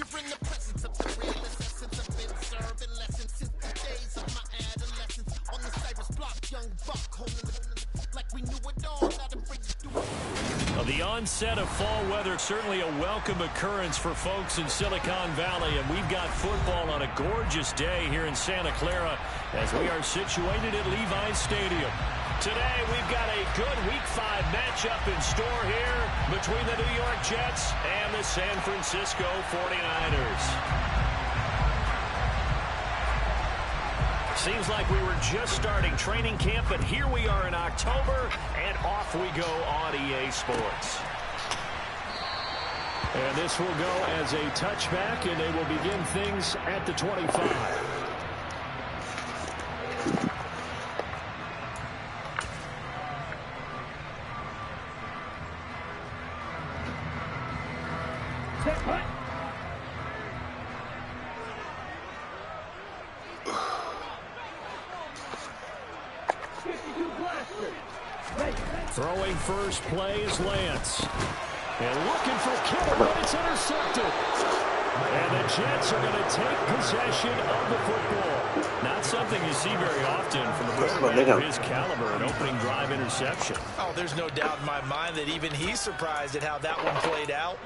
Well, the onset of fall weather, certainly a welcome occurrence for folks in Silicon Valley, and we've got football on a gorgeous day here in Santa Clara as we are situated at Levi's Stadium. Today, we've got a good Week 5 matchup in store here between the New York Jets and the San Francisco 49ers. Seems like we were just starting training camp, but here we are in October, and off we go on EA Sports. And this will go as a touchback, and they will begin things at the 25. Throwing first play is Lance. And looking for Kittle, but it's intercepted. And the Jets are going to take possession of the football. Not something you see very often from a quarterback of his caliber, an opening drive interception. Oh, there's no doubt in my mind that even he's surprised at how that one played out.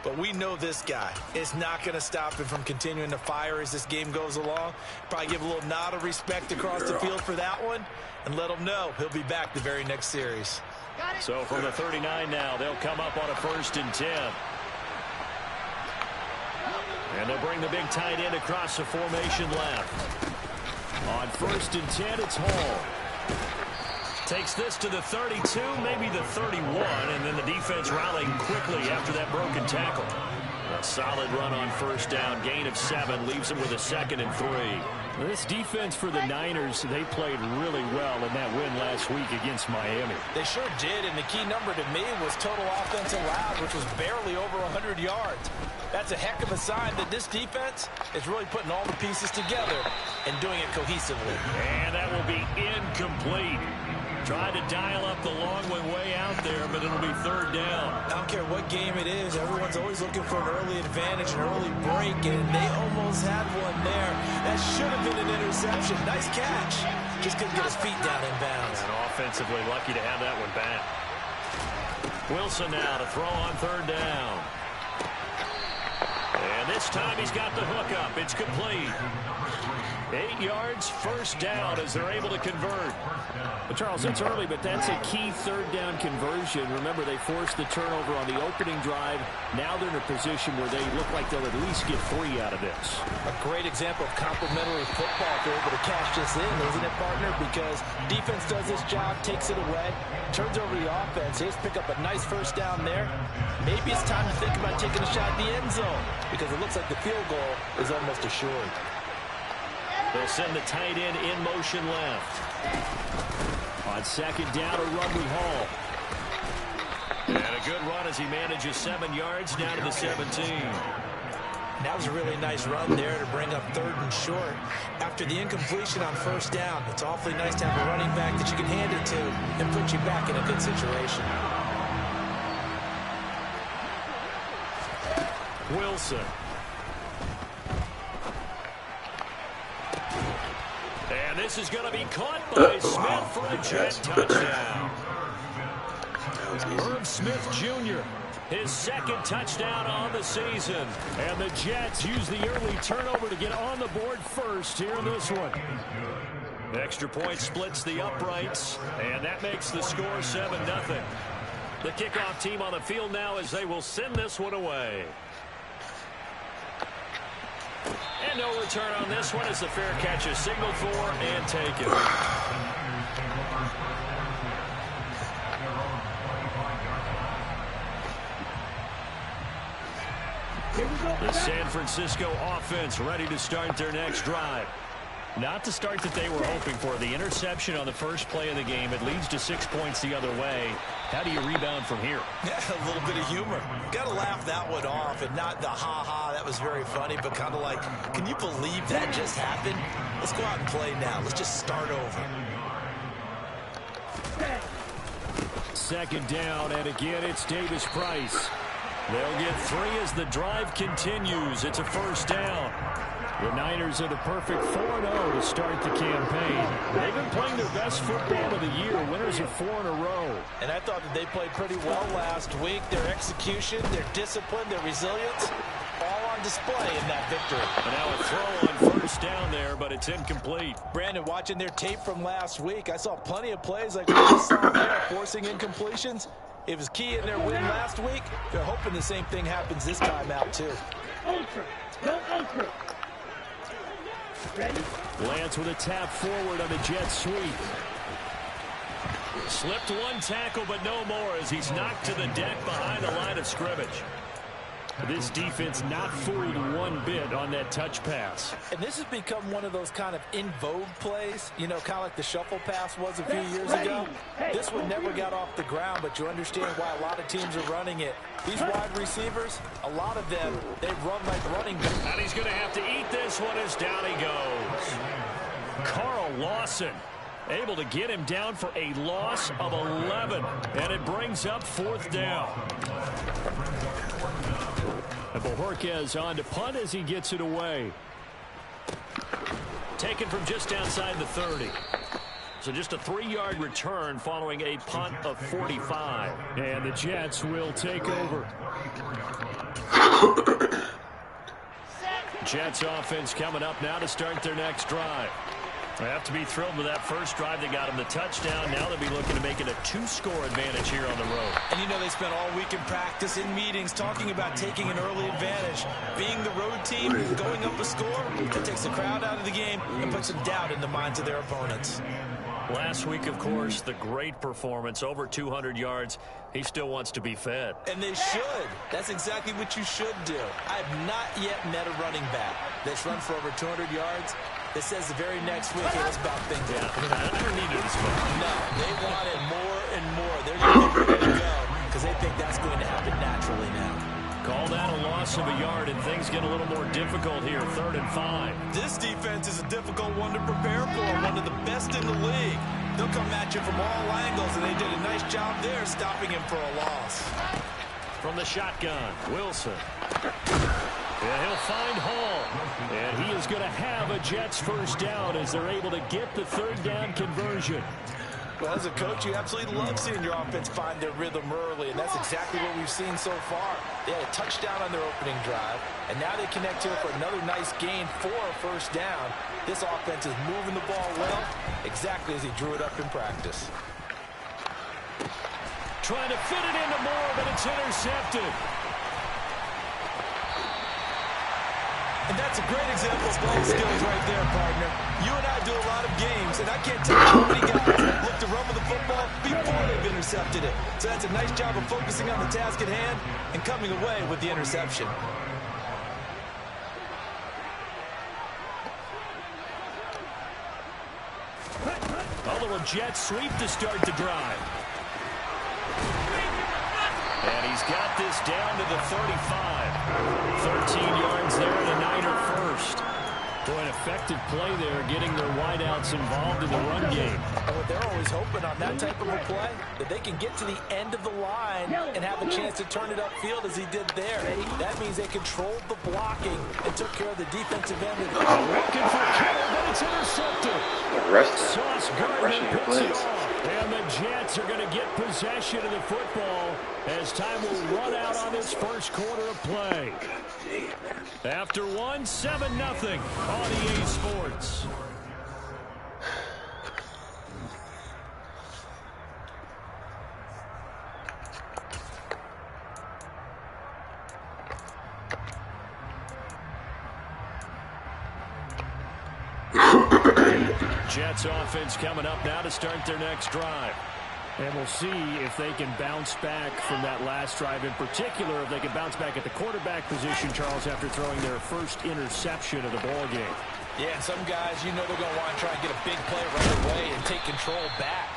But we know this guy is not going to stop him from continuing to fire as this game goes along. Probably give a little nod of respect across the field for that one and let him know he'll be back the very next series. So from the 39 now, they'll come up on a 1st and 10. And they'll bring the big tight end across the formation left. On 1st and 10, it's Hall. Takes this to the 32, maybe the 31, and then the defense rallying quickly after that broken tackle. A solid run on 1st down, gain of 7, leaves them with a 2nd and 3. This defense for the Niners, they played really well in that win last week against Miami. They sure did, and the key number to me was total offense allowed, which was barely over 100 yards. That's a heck of a sign that this defense is really putting all the pieces together and doing it cohesively. And that will be incomplete. Tried to dial up the long one way out there, but it'll be 3rd down. I don't care what game it is. Everyone's always looking for an early advantage, an early break, and they almost had one there. That should have been an interception. Nice catch. Just couldn't get his feet down in bounds. And offensively lucky to have that one back. Wilson now to throw on 3rd down. And this time he's got the hook up. It's complete. 8 yards, 1st down as they're able to convert. But Charles, it's early, but that's a key 3rd down conversion. Remember, they forced the turnover on the opening drive. Now they're in a position where they look like they'll at least get 3 out of this. A great example of complementary football if they're able to cash this in, isn't it, partner? Because defense does this job, takes it away, turns over the offense. They just pick up a nice 1st down there. Maybe it's time to think about taking a shot at the end zone because it looks like the field goal is almost assured. They'll send the tight end in motion left. On 2nd down, a run with Hall. And a good run as he manages 7 yards down to the 17. That was a really nice run there to bring up 3rd and short. After the incompletion on 1st down, it's awfully nice to have a running back that you can hand it to and put you back in a good situation. Wilson. And this is going to be caught by Smith for a Jet touchdown. Herb Smith Jr., his 2nd touchdown on the season. And the Jets use the early turnover to get on the board first here in this one. The extra point splits the uprights, and that makes the score 7-0. The kickoff team on the field now as they will send this one away. And no return on this one as the fair catch is signaled for and taken. The San Francisco offense ready to start their next drive. Not the start that they were hoping for. The interception on the first play of the game. It leads to 6 points the other way. How do you rebound from here? Yeah, a little bit of humor. Got to laugh that one off and not the ha-ha. That was very funny, but kind of like, can you believe that just happened? Let's go out and play now. Let's just start over. 2nd down, and again, it's Davis Price. They'll get 3 as the drive continues. It's a first down. The Niners are the perfect 4-0 to start the campaign. They've been playing their best football of the year. Winners of 4 in a row. And I thought that they played pretty well last week. Their execution, their discipline, their resilience, all on display in that victory. And now a throw on first down there, but it's incomplete. Brandon, watching their tape from last week, I saw plenty of plays like we just saw there, forcing incompletions. It was key in their win last week. They're hoping the same thing happens this time out, too. Lance with a tap forward on the jet sweep. Slipped one tackle, but no more as he's knocked to the deck behind the line of scrimmage. This defense not fooled one bit on that touch pass. And this has become one of those kind of in vogue plays, you know, kind of like the shuffle pass was a few years ago. This one never got off the ground, but you understand why a lot of teams are running it. These wide receivers, a lot of them, they run like running backs. And he's going to have to eat this one as down he goes. Carl Lawson able to get him down for a loss of 11. And it brings up 4th down. And Bojorquez on to punt as he gets it away. Taken from just outside the 30. So just a 3-yard return following a punt of 45. And the Jets will take over. Jets offense coming up now to start their next drive. They have to be thrilled with that first drive. They got him the touchdown. Now they'll be looking to make it a 2-score advantage here on the road. And you know they spent all week in practice, in meetings, talking about taking an early advantage. Being the road team, going up a score, that takes the crowd out of the game and puts some doubt in the minds of their opponents. Last week, of course, the great performance, over 200 yards. He still wants to be fed. And they should. That's exactly what you should do. I have not yet met a running back that's run for over 200 yards that says the very next week it was about things. Yeah, I never needed this one. No, they want it more and more. They're going to be ready to go because they think that's going to happen naturally now. Call that a loss of a yard, and things get a little more difficult here, 3rd and 5. This defense is a difficult one to prepare for, one of the best in the league. They'll come at you from all angles, and they did a nice job there stopping him for a loss. From the shotgun, Wilson. And he'll find Hall. And he is going to have a Jets first down as they're able to get the 3rd down conversion. Well, as a coach, you absolutely love seeing your offense find their rhythm early, and that's exactly what we've seen so far. They had a touchdown on their opening drive, and now they connect here for another nice gain for a first down. This offense is moving the ball well, exactly as he drew it up in practice. Trying to fit it into Moore, but it's intercepted. And that's a great example of ball skills right there, partner. You and I do a lot of games, and I can't tell you how many guys look to run with the football before they've intercepted it. So that's a nice job of focusing on the task at hand and coming away with the interception. A little jet sweep to start the drive. And he's got this down to the 35. 13 yards there and a Niner first. Boy, an effective play there, getting their wideouts involved in the run game. And what they're always hoping on that type of a play, that they can get to the end of the line and have a chance to turn it upfield as he did there. That means they controlled the blocking and took care of the defensive end. Looking for Kittle, but it's intercepted. Sauce Gardner picks it off. And the Jets are going to get possession of the football as time will run out on this first quarter of play. After 7-0 on EA Sports. Jets offense coming up now to start their next drive. And we'll see if they can bounce back from that last drive. In particular, if they can bounce back at the quarterback position, Charles, after throwing their first interception of the ball game. Yeah, some guys, you know they're going to want to try and get a big play right away and take control back.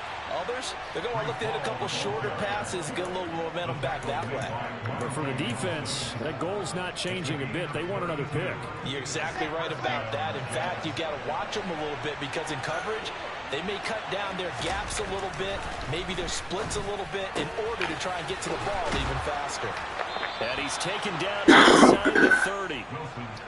Others, they're going to want to look to hit a couple shorter passes and get a little momentum back that way. But for the defense, that goal's not changing a bit. They want another pick. You're exactly right about that. In fact, you've got to watch them a little bit because in coverage, they may cut down their gaps a little bit, maybe their splits a little bit in order to try and get to the ball even faster. And he's taken down inside the 30.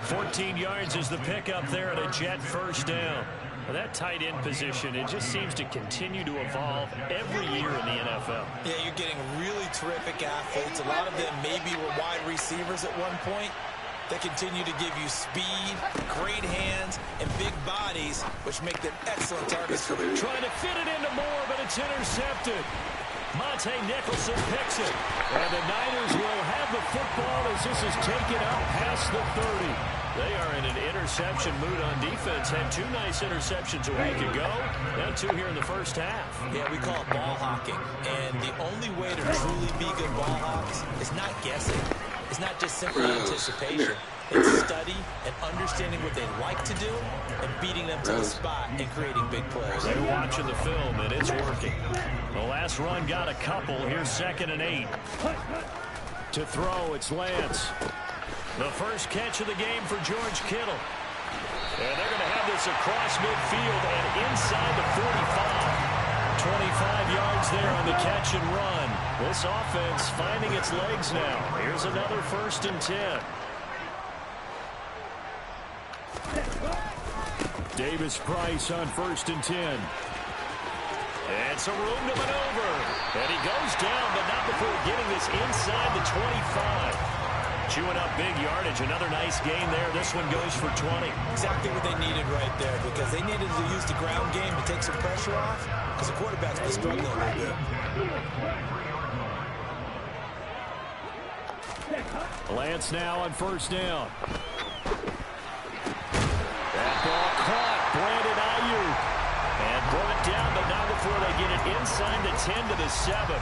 14 yards is the pickup there, and a Jet first down. Well, that tight end position, it just seems to continue to evolve every year in the NFL. Yeah, you're getting really terrific athletes. A lot of them maybe were wide receivers at one point. They continue to give you speed, great hands, and big bodies, which make them excellent targets for the trying to fit it into Moore, but it's intercepted. Monte Nicholson picks it. And the Niners will have the football as this is taken out past the 30. They are in an interception mood on defense. Had two nice interceptions a week ago. Now two here in the first half. Yeah, we call it ball hawking. And the only way to truly be good ball hawks is not guessing. It's not just simple anticipation. It's study and understanding what they like to do and beating them to the spot and creating big plays. They're watching the film, and it's working. The last run got a couple. Here's 2nd and 8. To throw, it's Lance. The first catch of the game for George Kittle. And they're going to have this across midfield and inside the 45. 25 yards there on the catch and run. This offense finding its legs now. Here's another 1st and 10. Davis Price on 1st and 10. And some room to maneuver. And he goes down, but not before getting this inside the 25. Chewing up big yardage. Another nice gain there. This one goes for 20. Exactly what they needed right there, because they needed to use the ground game to take some pressure off, because the quarterback's been struggling a little bit. Lance now on 1st down. That ball caught. Brandon Ayuk. And brought down, but not before they get it inside the 10 to the 7.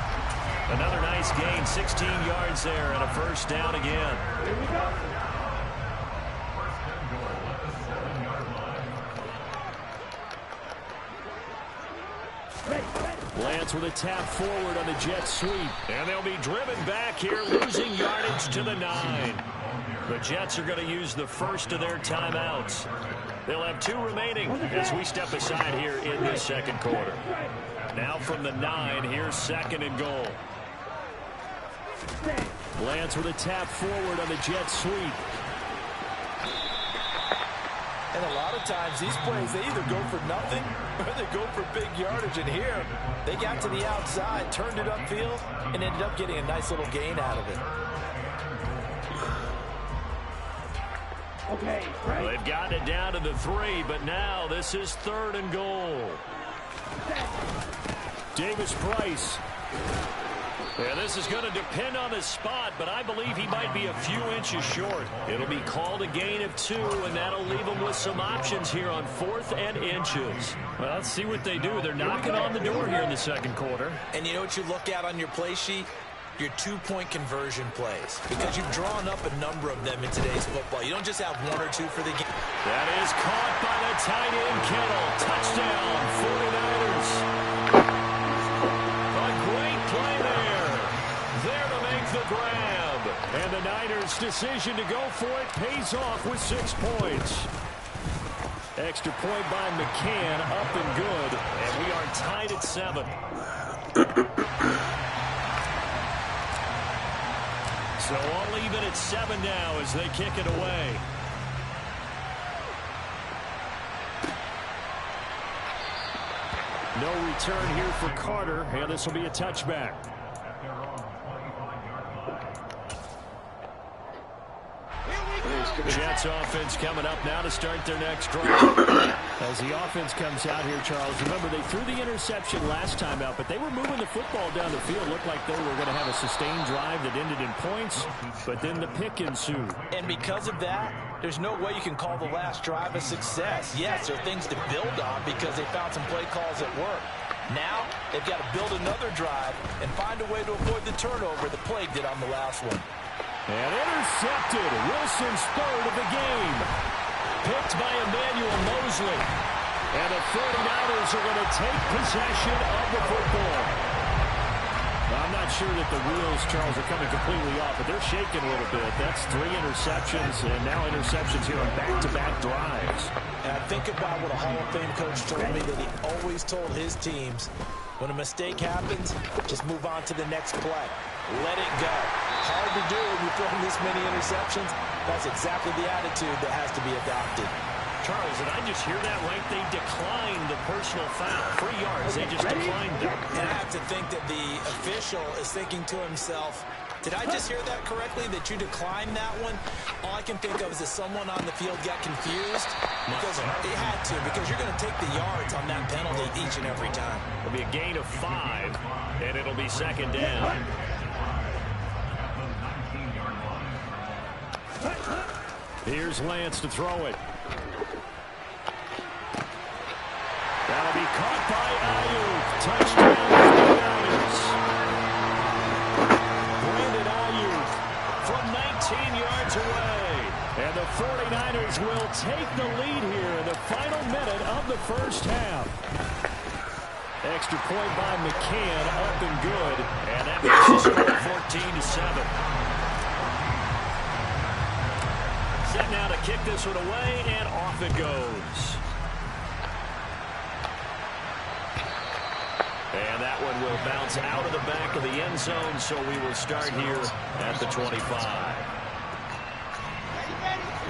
Another nice gain, 16 yards there, and a 1st down again. Lance with a tap forward on the jet sweep. And they'll be driven back here, losing yardage to the 9. The Jets are going to use the first of their timeouts. They'll have 2 remaining as we step aside here in this 2nd quarter. Now from the 9, here's 2nd and goal. Lance with a tap forward on the jet sweep. And a lot of times these plays, they either go for nothing or they go for big yardage. And here, they got to the outside, turned it upfield, and ended up getting a nice little gain out of it. Okay, right. Well, they've gotten it down to the 3, but now this is 3rd and goal. Davis Price. Yeah, this is going to depend on his spot, but I believe he might be a few inches short. It'll be called a gain of 2, and that'll leave him with some options here on 4th and inches. Well, let's see what they do. They're knocking on the door here in the 2nd quarter. And you know what you look at on your play sheet? Your 2-point conversion plays, because you've drawn up a number of them in today's football. You don't just have 1 or 2 for the game. That is caught by the tight end, Kittle. Touchdown, 49ers. A great play there. There to make the grab. And the Niners' decision to go for it pays off with 6 points. Extra point by McCann, up and good. And we are tied at 7. So all even at 7 now as they kick it away. No return here for Carter, and this will be a touchback. Jets offense coming up now to start their next drive. As the offense comes out here, Charles, remember they threw the interception last time out, but they were moving the football down the field. Looked like they were going to have a sustained drive that ended in points, but then the pick ensued. And because of that, there's no way you can call the last drive a success. Yes, there are things to build on because they found some play calls that work. Now, they've got to build another drive and find a way to avoid the turnover the Plague did on the last one. And intercepted. Wilson's 3rd of the game. Picked by Emmanuel Mosley. And the 49ers are going to take possession of the football. I'm not sure that the wheels, Charles, are coming completely off, but they're shaking a little bit. That's 3 interceptions, and now interceptions here on back-to-back drives. And I think about what a Hall of Fame coach told me that he always told his teams, when a mistake happens, just move on to the next play. Let it go. hard to do when you throw this many interceptions. That's exactly the attitude that has to be adopted. Charles, did I just hear that right? They declined the personal foul. 3 yards, they just declined them. And I have to think that the official is thinking to himself, did I just hear that correctly, that you declined that one? All I can think of is that someone on the field got confused because they had to, because you're going to take the yards on that penalty each and every time. It'll be a gain of 5, and it'll be second down. Here's Lance to throw it. That'll be caught by Ayuk. Touchdown for the Niners. Brandon Ayuk from 19 yards away. And the 49ers will take the lead here in the final minute of the first half. Extra point by McCann, up and good. And that makes the score 14-7. Set now to kick this one away, and off it goes. And that one will bounce out of the back of the end zone, so we will start here at the 25.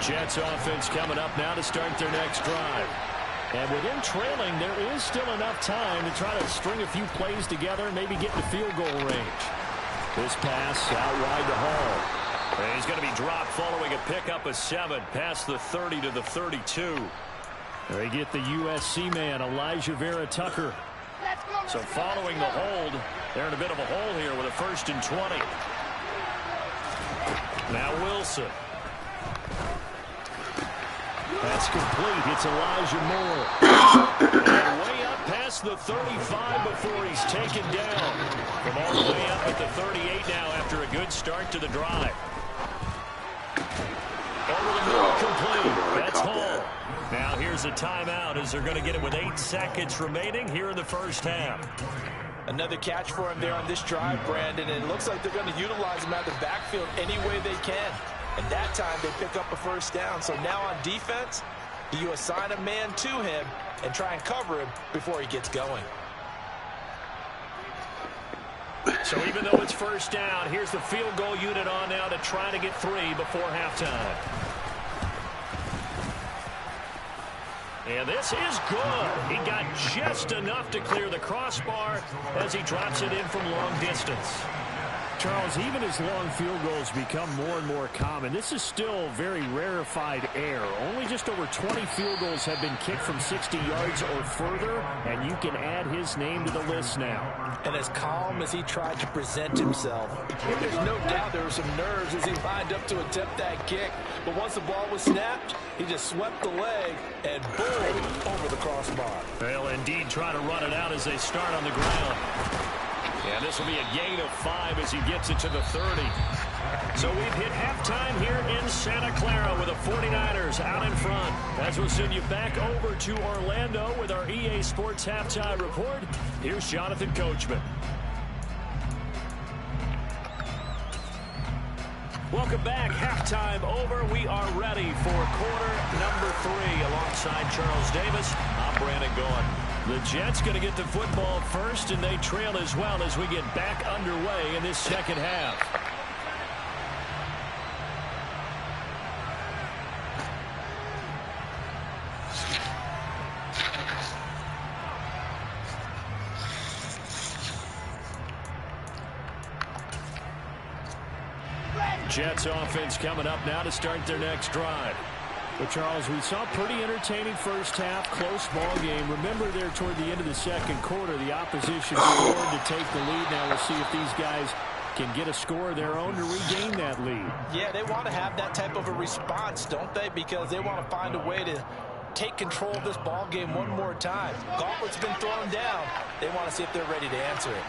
Jets offense coming up now to start their next drive. And with them trailing, there is still enough time to try to string a few plays together and maybe get to field goal range. This pass out wide to Hall. And he's going to be dropped following a pickup of 7 past the 30 to the 32. They get the USC man, Elijah Vera Tucker. So following the hold, they're in a bit of a hole here with a 1st and 20. Now Wilson. That's complete. It's Elijah Moore. And way up past the 35 before he's taken down. From all the way up at the 38 now after a good start to the drive. Over the middle, complete. That's Hall. Now here's a timeout as they're going to get it with 8 seconds remaining here in the first half. Another catch for him there on this drive, Brandon, and it looks like they're going to utilize him out of the backfield any way they can. And that time they pick up a first down. So now on defense, do you assign a man to him and try and cover him before he gets going? So even though it's first down, here's the field goal unit on now to try to get 3 before halftime. And this is good. He got just enough to clear the crossbar as he drops it in from long distance. Charles, even as long field goals become more and more common, this is still very rarefied air. Only just over 20 field goals have been kicked from 60 yards or further, and you can add his name to the list now. And as calm as he tried to present himself, there's no doubt there were some nerves as he lined up to attempt that kick. But once the ball was snapped, he just swept the leg and boom, over the crossbar. They'll indeed try to run it out as they start on the ground. And this will be a gain of 5 as he gets it to the 30. So we've hit halftime here in Santa Clara with the 49ers out in front. As we'll send you back over to Orlando with our EA Sports Halftime Report, here's Jonathan Coachman. Welcome back. Halftime over. We are ready for quarter number 3 alongside Charles Davis. I'm Brandon Gaughan. The Jets going to get the football first, and they trail as well as we get back underway in this second half. Jets offense coming up now to start their next drive. But, Charles, we saw a pretty entertaining first half, close ball game. Remember there toward the end of the second quarter, the opposition scored to take the lead. Now we'll see if these guys can get a score of their own to regain that lead. Yeah, they want to have that type of a response, don't they? Because they want to find a way to take control of this ball game one more time. Gauntlet's been thrown down. They want to see if they're ready to answer it.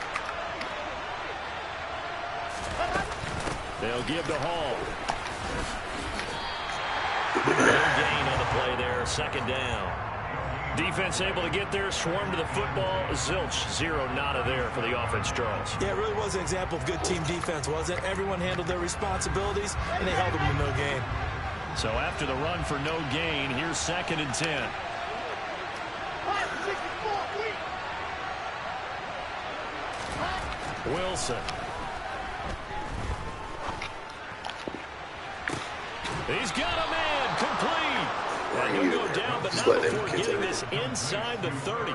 They'll give to Hall. No gain on the play there, second down. Defense able to get there, swarm to the football. Zilch, 0 nada there for the offense, Charles. Yeah, it really was an example of good team defense, wasn't it? Everyone handled their responsibilities, and they held them to no gain. So after the run for no gain, here's 2nd and 10. Wilson. He's got a man complete. And he'll go down, but not before getting this inside the 30.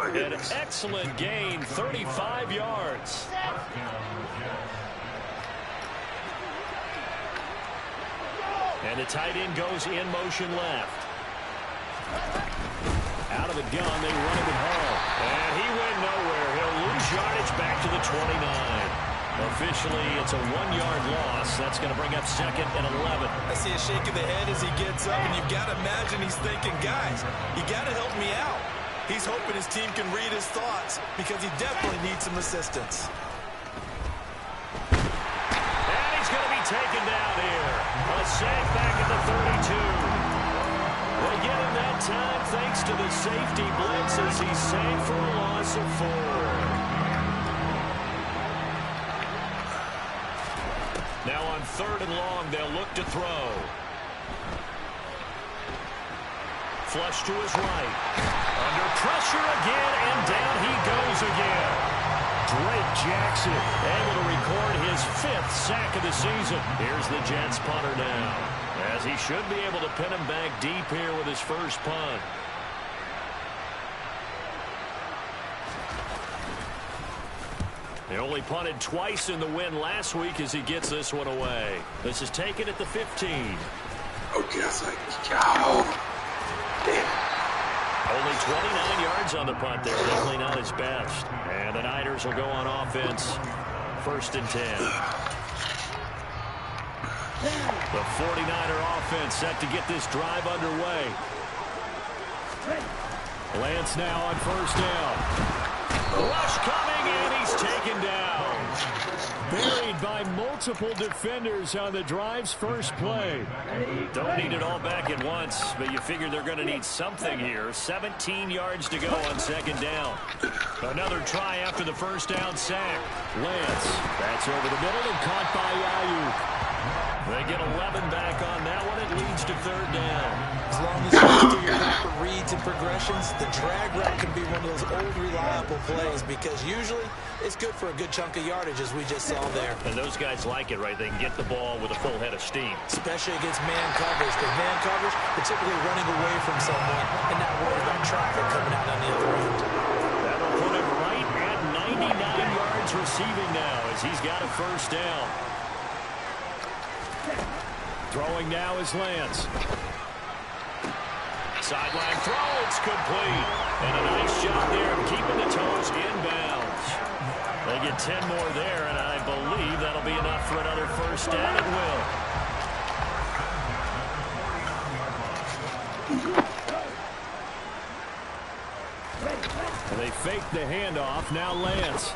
An excellent gain, 35 yards. And the tight end goes in motion left. Out of the gun, they run him at Hall. And he went nowhere. He'll lose yardage back to the 29. Officially, it's a 1-yard loss. That's going to bring up 2nd and 11. I see a shake of the head as he gets up, and you've got to imagine he's thinking, guys, you got to help me out. He's hoping his team can read his thoughts because he definitely needs some assistance. And he's going to be taken down here. A sack back at the 32. They get him that time thanks to the safety blitz as he's sacked for a loss of 4. Now on 3rd and long, they'll look to throw. Flush to his right. Under pressure again, and down he goes again. Drake Jackson able to record his 5th sack of the season. Here's the Jets punter now, as he should be able to pin him back deep here with his first punt. They only punted twice in the win last week as he gets this one away. This is taken at the 15. Okay, I was like, yo. Damn. Only 29 yards on the punt there. Definitely not his best. And the Niners will go on offense. 1st and 10. The 49er offense set to get this drive underway. Lance now on 1st down. Rush coming, and he's taken down. Buried by multiple defenders on the drive's first play. Don't need it all back at once, but you figure they're going to need something here. 17 yards to go on 2nd down. Another try after the first down sack. Lance, that's over the middle and caught by Ayuk. They get 11 back on that one. It leads to 3rd down. As long as you do your proper reads and progressions, the drag route can be one of those old reliable plays because usually it's good for a good chunk of yardage, as we just saw there. And those guys like it, right? They can get the ball with a full head of steam. Especially against man coverage. Because man coverage, they're typically running away from someone and not worried about traffic coming out on the other end. That'll put him right at 99 yards receiving now as he's got a 1st down. Throwing now is Lance. Sideline throw, it's complete. And a nice job there of keeping the toes inbounds. They get 10 more there, and I believe that'll be enough for another 1st down. It will. They fake the handoff. Now Lance.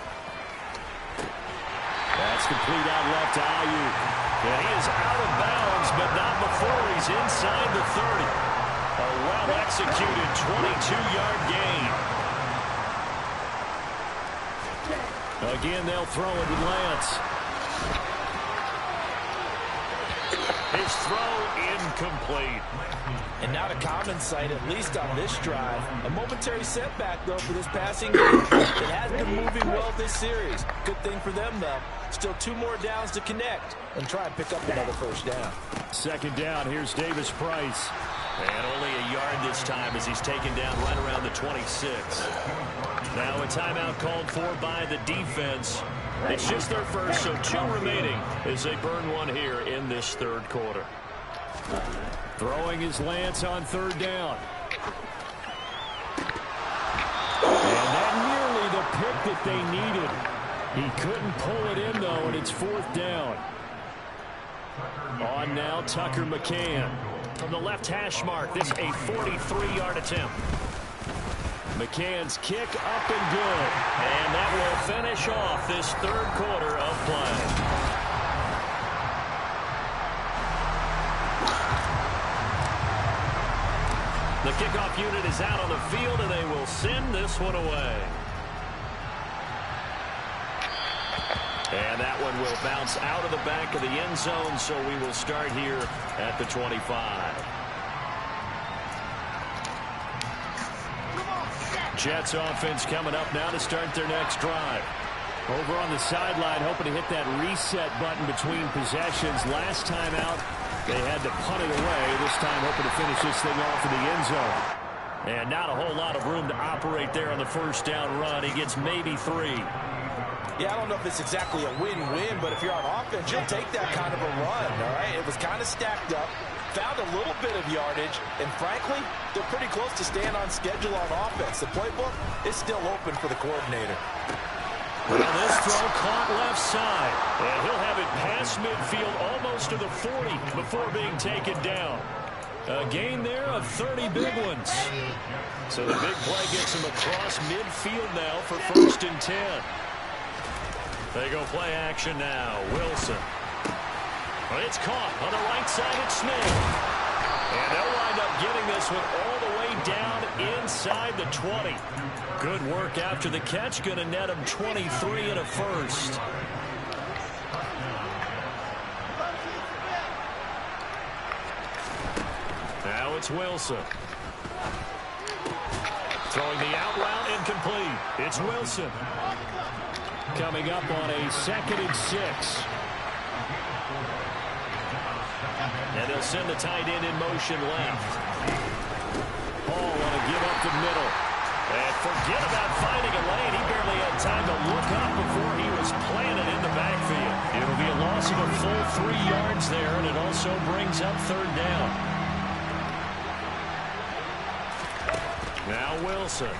That's complete out left to Ayuk. And he is out of bounds, but not before he's inside the 30. A well-executed 22-yard gain. Again, they'll throw it with Lance. His throw incomplete. And not a common sight, at least on this drive. A momentary setback, though, for this passing game. It has been moving well this series. Good thing for them, though. Still 2 more downs to connect and try and pick up another 1st down. 2nd down, here's Davis Price. And only a yard this time as he's taken down right around the 26. Now a timeout called for by the defense. It's just their first, so 2 remaining as they burn one here in this 3rd quarter. Throwing is Lance on 3rd down. And that nearly the pick that they needed. He couldn't pull it in, though, and it's 4th down. On now, Tucker McCann. From the left hash mark, this a 43-yard attempt. McCann's kick up and good. And that will finish off this 3rd quarter of play. The kickoff unit is out on the field, and they will send this one away. And that one will bounce out of the back of the end zone, so we will start here at the 25. Jets offense coming up now to start their next drive. Over on the sideline, hoping to hit that reset button between possessions. Last time out, They had to punt it away, this time hoping to finish this thing off in the end zone. And not a whole lot of room to operate there on the first down run. He gets maybe 3. Yeah, I don't know if it's exactly a win-win, but if you're on offense, you'll take that kind of a run, all right? It was kind of stacked up, found a little bit of yardage, and frankly, they're pretty close to staying on schedule on offense. The playbook is still open for the coordinator. Well, this throw caught left side, and he'll have it past midfield almost to the 40 before being taken down. A gain there of 30 big ones. So the big play gets him across midfield now for 1st and 10. They go play action now. Wilson. Well, it's caught on the right side at Smith. And they'll wind up getting this one all the way down inside the 20. Good work after the catch. Going to net him 23 and a first. Now it's Wilson. Throwing the out route incomplete. It's Wilson. Coming up on a 2nd and 6. And they'll send the tight end in motion left. Paul want to give up the middle. And forget about finding a lane. He barely had time to look up before he was planted in the backfield. It'll be a loss of a full 3 yards there, and it also brings up 3rd down. Now Wilson.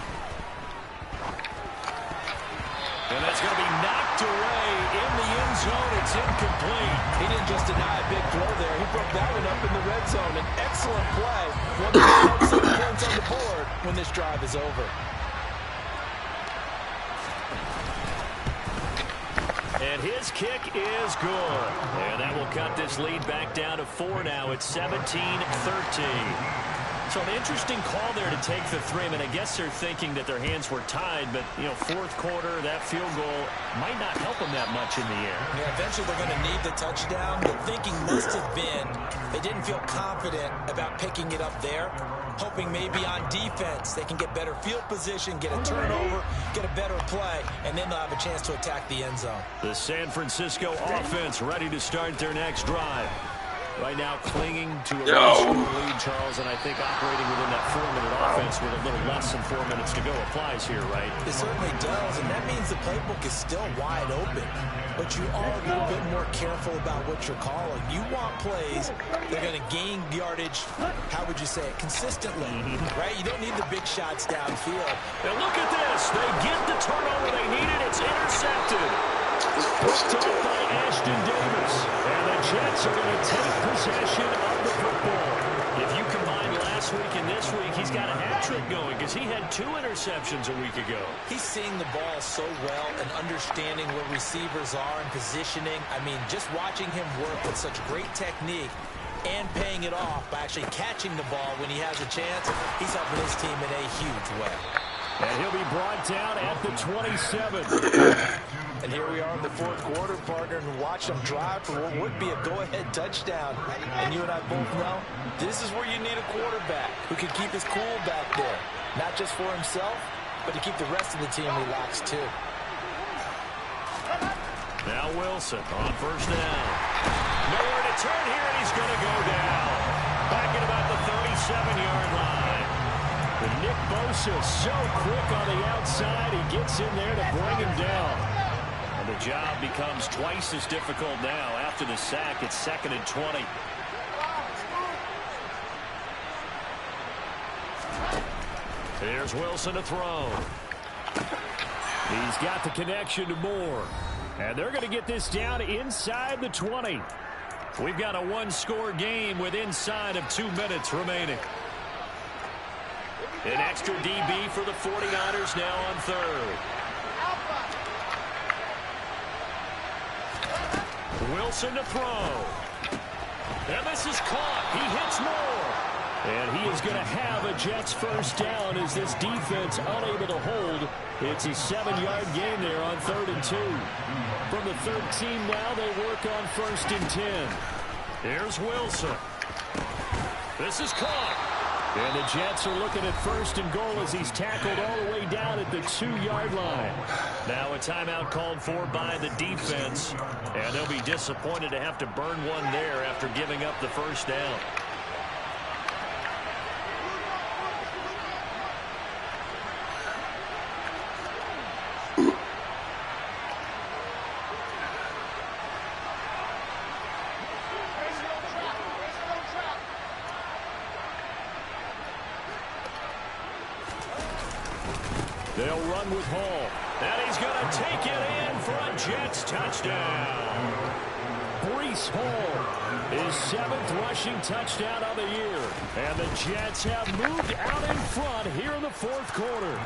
And that's going to be knocked away in the end zone. It's incomplete. He didn't just deny a big throw there. He broke that one up in the red zone. An excellent play. One that will help some points on the board when this drive is over. And his kick is good. And that will cut this lead back down to 4 now. It's 17-13. So an interesting call there to take the 3. I mean, I guess they're thinking that their hands were tied, but, you know, 4th quarter, that field goal might not help them that much in the air. Yeah, eventually they're going to need the touchdown. The thinking must have been they didn't feel confident about picking it up there, hoping maybe on defense they can get better field position, get a turnover, get a better play, and then they'll have a chance to attack the end zone. The San Francisco offense ready to start their next drive. Right now clinging to a score lead, Charles, and I think operating within that 4-minute offense with a little less than 4 minutes to go applies here, right? It certainly does, and that means the playbook is still wide open. But you are a little bit more careful about what you're calling. You want plays that are going to gain yardage, how would you say it, consistently, right? You don't need the big shots downfield. And look at this. They get the turnover they needed. It's intercepted. Picked up by Ashton Davis. And the Jets are going to take possession of the football. If you combine last week and this week, he's got a hat trick going because he had 2 interceptions a week ago. He's seeing the ball so well and understanding where receivers are and positioning. I mean, just watching him work with such great technique and paying it off by actually catching the ball when he has a chance, he's helping his team in a huge way. And he'll be brought down at the 27. And here we are in the 4th quarter, partner, and watch them drive for what would be a go-ahead touchdown. And you and I both know this is where you need a quarterback who can keep his cool back there. Not just for himself, but to keep the rest of the team relaxed too. Now Wilson on 1st down. Nowhere to turn here, and he's going to go down. Back at about the 37-yard line. But Nick Bosa so quick on the outside, he gets in there to bring him down. And the job becomes twice as difficult now. After the sack, it's 2nd and 20. Here's Wilson to throw. He's got the connection to Moore. And they're going to get this down inside the 20. We've got a 1-score game with inside of 2 minutes remaining. An extra DB for the 49ers now on 3rd. Wilson to throw. And this is caught. He hits Moore. And he is going to have a Jets 1st down as this defense unable to hold. It's a 7-yard gain there on 3rd and 2. From the 13 now, they work on 1st and 10. Here's Wilson. This is caught. And the Jets are looking at 1st and goal as he's tackled all the way down at the 2-yard line. Now a timeout called for by the defense. And they'll be disappointed to have to burn one there after giving up the first down. They'll run with Hall. And he's going to take it in for a Jets touchdown. Breece Hall, his 7th rushing touchdown of the year. And the Jets have moved out in front here in the 4th quarter.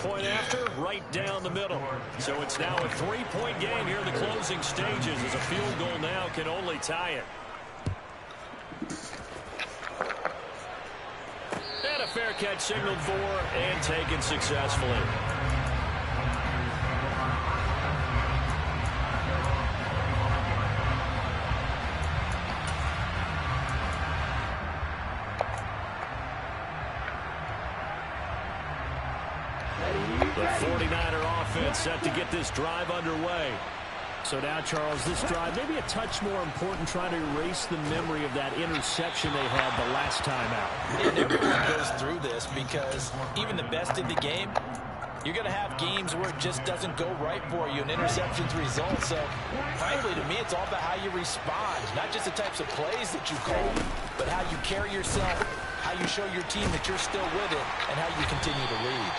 Point after, right down the middle. So it's now a 3-point game here in the closing stages as a field goal now can only tie it. And a fair catch signaled for and taken successfully. The 49er offense set to get this drive underway. So now, Charles, this drive may be a touch more important trying to erase the memory of that interception they had the last time out. And everyone goes through this because even the best in the game, you're going to have games where it just doesn't go right for you and interceptions result. So, frankly, to me, it's all about how you respond. Not just the types of plays that you call, but how you carry yourself, how you show your team that you're still with it, and how you continue to lead.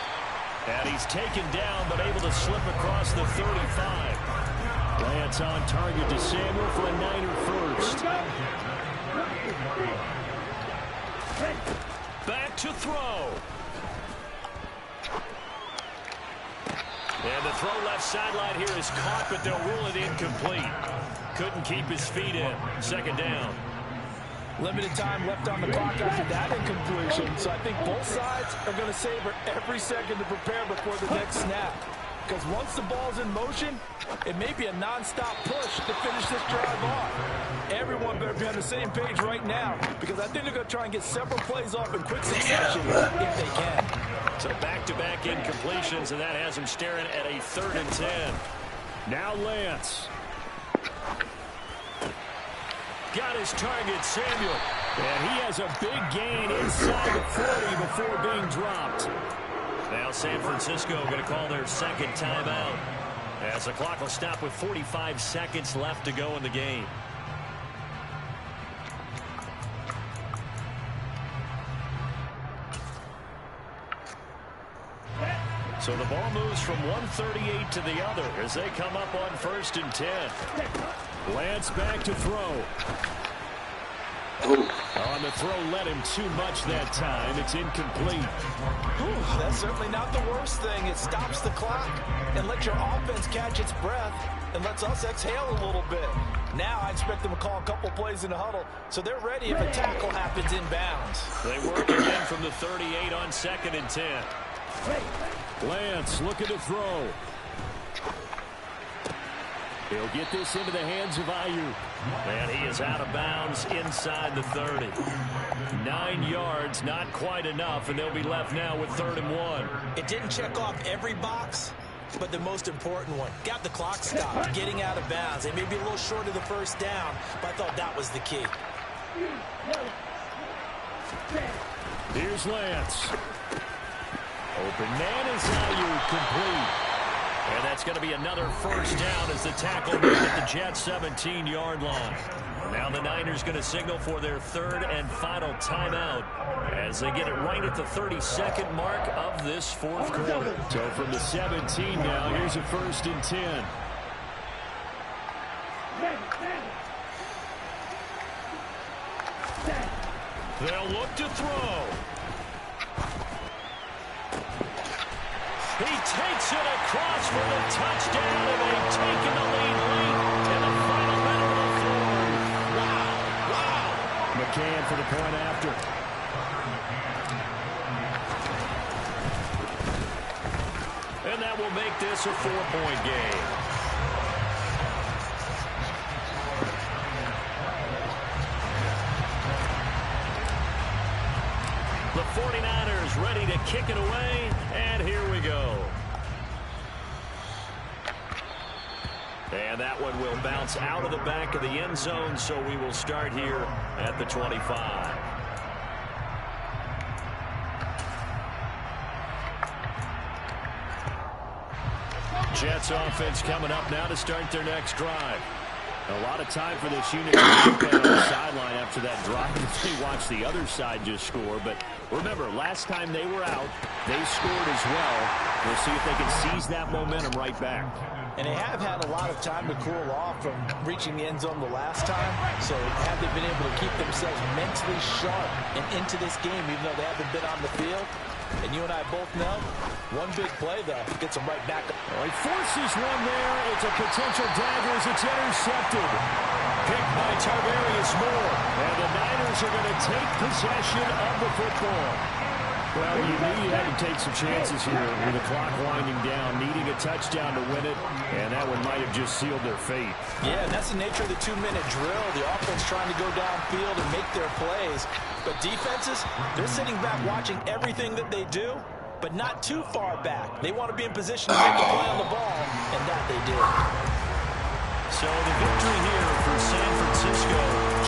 And he's taken down, but able to slip across the 35. Lance on target to Samuel for a Niner first. Back to throw. And the throw left sideline here is caught, but they'll rule it incomplete. Couldn't keep his feet in. 2nd down. Limited time left on the clock after that incompletion. So I think both sides are going to savor every second to prepare before the next snap. Because once the ball's in motion, it may be a non-stop push to finish this drive off. Everyone better be on the same page right now, because I think they're going to try and get several plays off in quick succession if they can. So back-to-back incompletions, and that has him staring at a 3rd and 10. Now Lance. Got his target, Samuel. And he has a big gain inside the 40 before being dropped. Now San Francisco going to call their 2nd timeout as the clock will stop with 45 seconds left to go in the game. So the ball moves from 138 to the other as they come up on 1st and 10. Lance back to throw. On the throw, let him too much that time. It's incomplete. That's certainly not the worst thing. It stops the clock and lets your offense catch its breath and lets us exhale a little bit. Now I expect them to call a couple plays in the huddle so they're ready if a tackle happens inbounds. They work again from the 38 on 2nd and 10. Lance looking to throw. He'll get this into the hands of Ayuk. And he is out of bounds inside the 30. 9 yards, not quite enough, and they'll be left now with 3rd and 1. It didn't check off every box, but the most important one. Got the clock stopped, getting out of bounds. They may be a little short of the first down, but I thought that was the key. Here's Lance. Open man is Ayuk, complete. And that's going to be another first down as the tackle made at the Jets' 17-yard line. Now the Niners going to signal for their 3rd and final timeout as they get it right at the 32nd mark of this 4th quarter. So from the 17 now, here's a 1st and 10. They'll look to throw. He takes it across for the touchdown, and they've taken the lead late in the final minute of the 4th. Wow. McCann for the point after. And that will make this a 4-point game. the 49ers ready to kick it away, and here we go. And that one will bounce out of the back of the end zone, so we will start here at the 25. Jets offense coming up now to start their next drive. A lot of time for this unit to be on the sideline after that drive. They watch the other side just score. But remember, last time they were out, they scored as well. We'll see if they can seize that momentum right back. And they have had a lot of time to cool off from reaching the end zone the last time. So have they been able to keep themselves mentally sharp and into this game, even though they haven't been on the field? And you and I both know, one big play, though, gets them right back. Well, he forces one there. It's a potential dagger as it's intercepted. Picked by Tarvarius Moore. And the Niners are going to take possession of the football. Well, you knew you had to take some chances here with the clock winding down, needing a touchdown to win it, and that one might have just sealed their fate. Yeah, and that's the nature of the 2-minute drill. The offense trying to go downfield and make their plays. But defenses, they're sitting back watching everything that they do, but not too far back. They want to be in position to make a play on the ball, and that they did. So the victory here for San Francisco